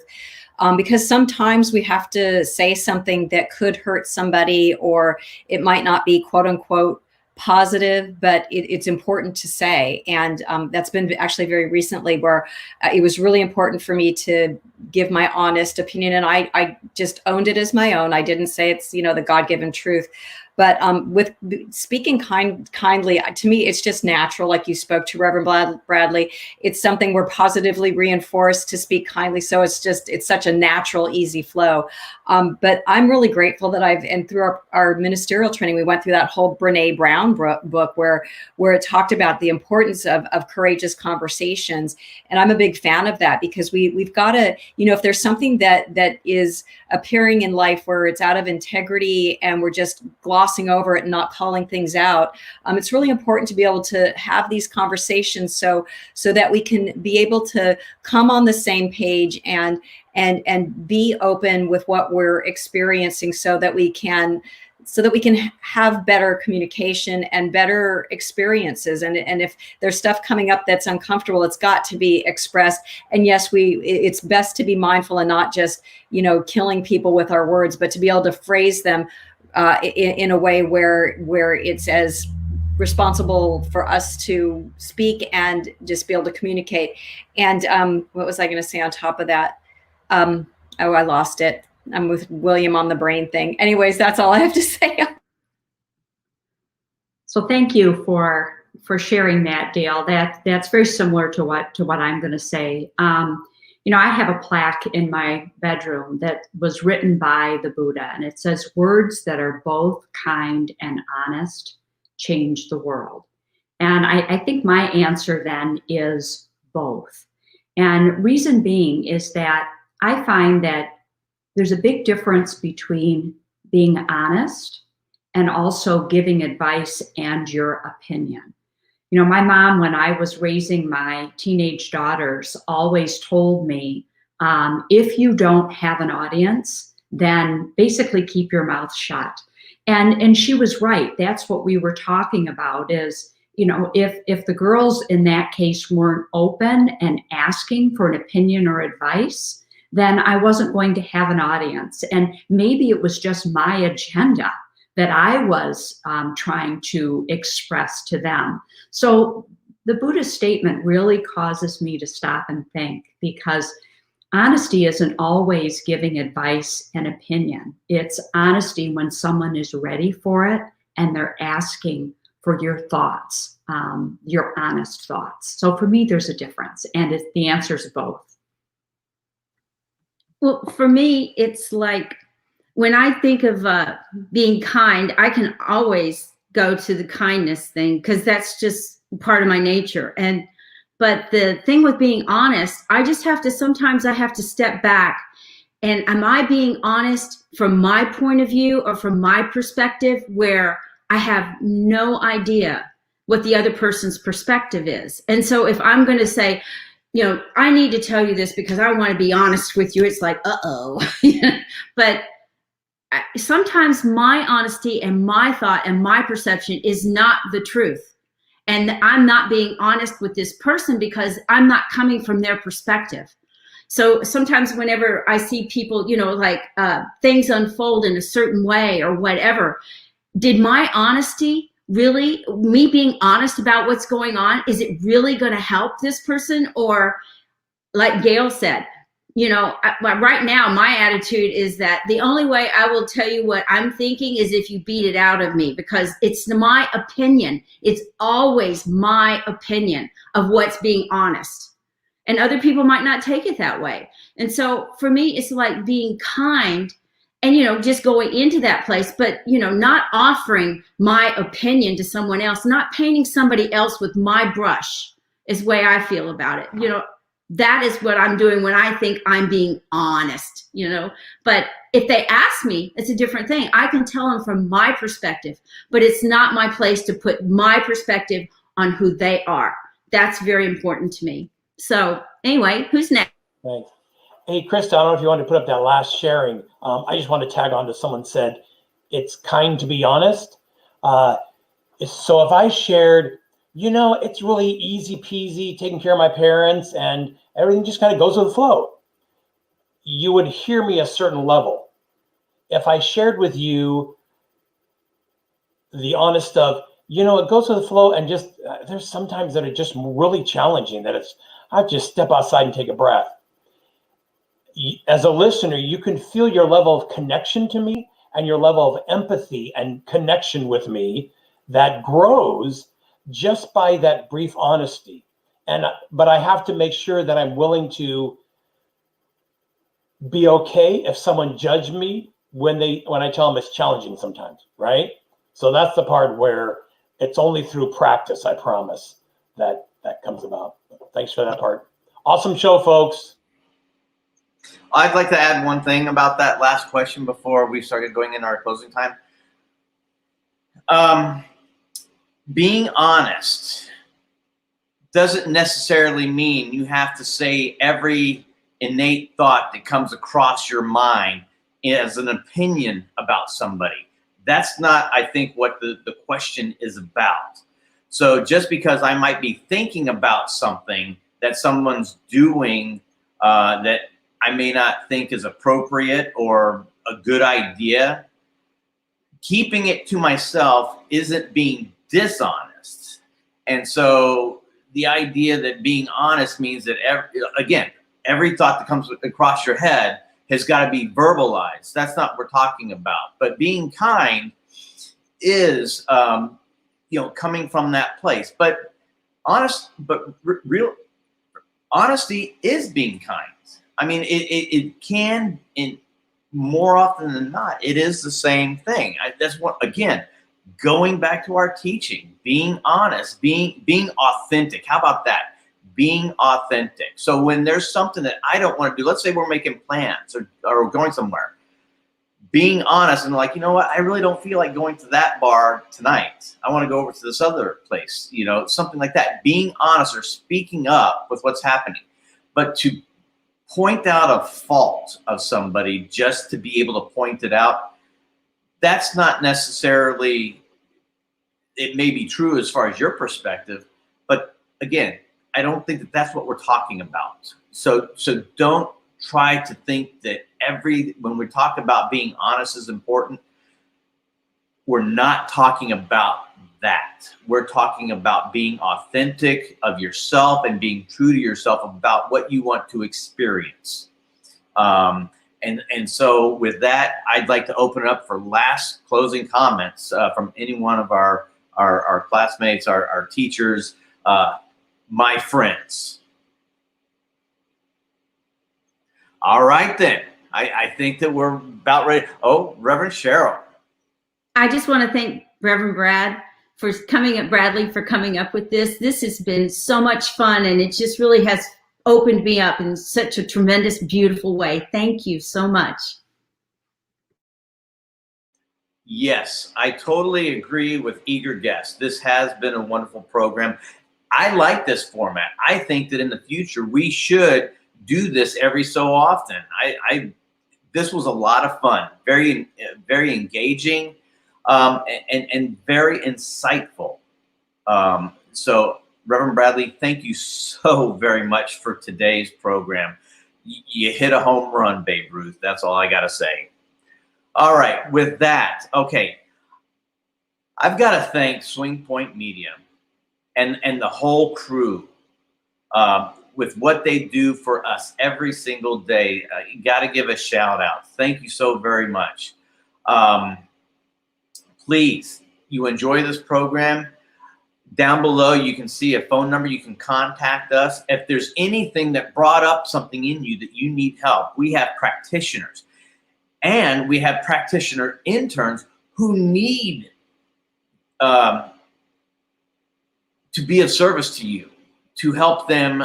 Because sometimes we have to say something that could hurt somebody, or it might not be quote unquote positive, but it's important to say. And that's been actually very recently where it was really important for me to give my honest opinion. And I just owned it as my own. I didn't say it's, the God-given truth. But with speaking kindly, to me, it's just natural. Like you spoke to Reverend Bradley, it's something we're positively reinforced to speak kindly. So it's such a natural, easy flow. But I'm really grateful that and through our ministerial training, we went through that whole Brene Brown book where it talked about the importance of courageous conversations. And I'm a big fan of that, because we've got to, if there's something that is appearing in life where it's out of integrity and we're just glossing over it and not calling things out, it's really important to be able to have these conversations so that we can be able to come on the same page and be open with what we're experiencing, so that we can have better communication and better experiences. And if there's stuff coming up that's uncomfortable, it's got to be expressed. And yes, it's best to be mindful and not just, killing people with our words, but to be able to phrase them in a way where it's as responsible for us to speak and just be able to communicate. And what was I going to say on top of that? I lost it. I'm with William on the brain thing. Anyways, that's all I have to say. So thank you for sharing that, Dale. That's very similar to what I'm going to say. I have a plaque in my bedroom that was written by the Buddha, and it says, "Words that are both kind and honest change the world." And I think my answer then is both. And reason being is that I find that there's a big difference between being honest and also giving advice and your opinion. My mom, when I was raising my teenage daughters, always told me, if you don't have an audience, then basically keep your mouth shut. And she was right. That's what we were talking about is, if the girls in that case weren't open and asking for an opinion or advice, then I wasn't going to have an audience. And maybe it was just my agenda that I was trying to express to them. So the Buddha's statement really causes me to stop and think, because honesty isn't always giving advice and opinion. It's honesty when someone is ready for it and they're asking for your thoughts, your honest thoughts. So for me, there's a difference, and the answer is both. Well, for me, it's like when I think of being kind, I can always go to the kindness thing because that's just part of my nature. But the thing with being honest, sometimes I have to step back. And am I being honest from my point of view or from my perspective, where I have no idea what the other person's perspective is? And so if I'm going to say, I need to tell you this because I want to be honest with you, it's like, uh-oh. But sometimes my honesty and my thought and my perception is not the truth. And I'm not being honest with this person because I'm not coming from their perspective. So sometimes whenever I see people, things unfold in a certain way or whatever, did my honesty really, me being honest about what's going on, is it really going to help this person? Or like Gail said, right now, my attitude is that the only way I will tell you what I'm thinking is if you beat it out of me, because it's my opinion. It's always my opinion of what's being honest. And other people might not take it that way. And so for me, it's like being kind and, just going into that place, but, not offering my opinion to someone else, not painting somebody else with my brush is the way I feel about it. That is what I'm doing when I think I'm being honest, but if they ask me, it's a different thing. I can tell them from my perspective, but it's not my place to put my perspective on who they are. That's very important to me. So anyway, who's next? Thanks. Hey, Krista, I don't know if you want to put up that last sharing. I just want to tag on to someone said, it's kind to be honest. So if I shared, it's really easy peasy taking care of my parents and everything just kind of goes with the flow, you would hear me a certain level. If I shared with you the honest of, it goes with the flow, and just there's sometimes that are just really challenging, that I just step outside and take a breath. As a listener, you can feel your level of connection to me and your level of empathy and connection with me that grows just by that brief honesty. But I have to make sure that I'm willing to be okay if someone judge me when I tell them it's challenging sometimes, right? So that's the part where it's only through practice, I promise, that comes about. Thanks for that part. Awesome show, folks. I'd like to add one thing about that last question before we started going into our closing time. Being honest doesn't necessarily mean you have to say every innate thought that comes across your mind as an opinion about somebody. That's not, I think, what the question is about. So just because I might be thinking about something that someone's doing that I may not think is appropriate or a good idea, keeping it to myself isn't being dishonest. And so the idea that being honest means that, every thought that comes across your head has got to be verbalized. That's not what we're talking about. But being kind is, coming from that place. But real honesty is being kind. I mean, it can, more often than not, it is the same thing. That's what, again, going back to our teaching, being honest, being authentic. How about that? Being authentic. So when there's something that I don't want to do, let's say we're making plans or going somewhere, being honest and like, you know what, I really don't feel like going to that bar tonight. I want to go over to this other place, something like that. Being honest or speaking up with what's happening. But to point out a fault of somebody just to be able to point it out, that's not necessarily, it may be true as far as your perspective, but again, I don't think that that's what we're talking about. So don't try to think that when we talk about being honest is important, we're not talking about that. We're talking about being authentic of yourself and being true to yourself about what you want to experience. And so with that, I'd like to open it up for last closing comments from any one of our classmates, our teachers, my friends. All right, then. I think that we're about ready. Oh, Reverend Cheryl. I just want to thank Reverend Bradley for coming up with this. This has been so much fun, and it just really has opened me up in such a tremendous, beautiful way. Thank you so much. Yes, I totally agree with eager guests. This has been a wonderful program. I like this format. I think that in the future we should do this every so often. This was a lot of fun, very, very engaging, and very insightful. So, Reverend Bradley, thank you so very much for today's program. You hit a home run, Babe Ruth. That's all I got to say. All right, with that, okay, I've got to thank Swing Point Media and the whole crew with what they do for us every single day. You got to give a shout out. Thank you so very much. Please, you enjoy this program. Down below, you can see a phone number. You can contact us. If there's anything that brought up something in you that you need help, we have practitioners. And we have practitioner interns who need to be of service to you, to help them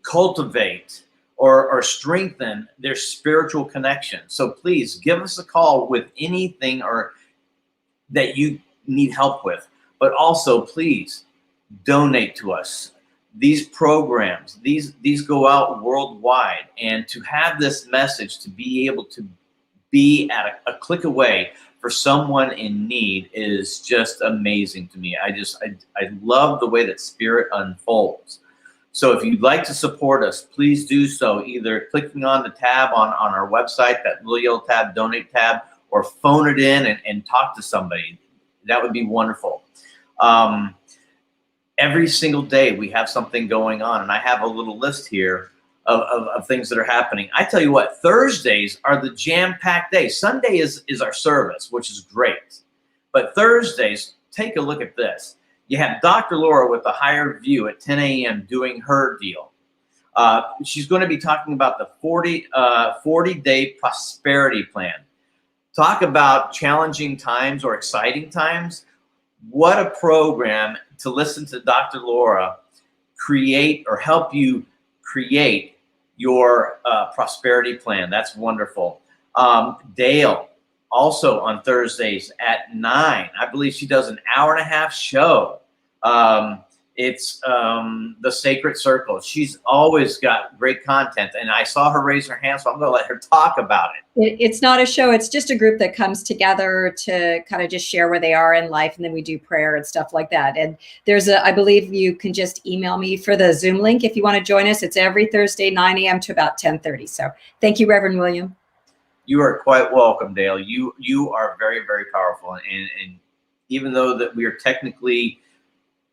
cultivate or strengthen their spiritual connection. So please give us a call with anything or that you need help with. But also, please donate to us. these programs, these go out worldwide, and to have this message to be able to be at a click away for someone in need is just amazing to me. I love the way that Spirit unfolds. So if you'd like to support us, please do so, either clicking on the tab on our website, that little yellow tab, donate tab, or phone it in and talk to somebody. That would be wonderful. Every single day we have something going on, and I have a little list here of things that are happening. I tell you what, Thursdays are the jam-packed day. Sunday is our service, which is great. But Thursdays, take a look at this. You have Dr. Laura with the Higher View at 10 a.m. doing her deal. She's going to be talking about the 40-day prosperity plan. Talk about challenging times or exciting times. What a program to listen to Dr. Laura create or help you create your prosperity plan. That's wonderful. Dale, also on Thursdays at 9. I believe she does an hour-and-a-half show. It's the Sacred Circle. She's always got great content, and I saw her raise her hand, so I'm going to let her talk about it. It's not a show. It's just a group that comes together to kind of just share where they are in life, and then we do prayer and stuff like that. And I believe you can just email me for the Zoom link if you want to join us. It's every Thursday, 9 a.m. to about 10:30. So thank you, Reverend William. You are quite welcome, Dale. You are very, very powerful, and even though that we are technically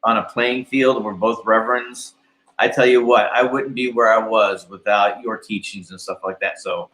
on a playing field, we're both reverends, I tell you what, I wouldn't be where I was without your teachings and stuff like that. So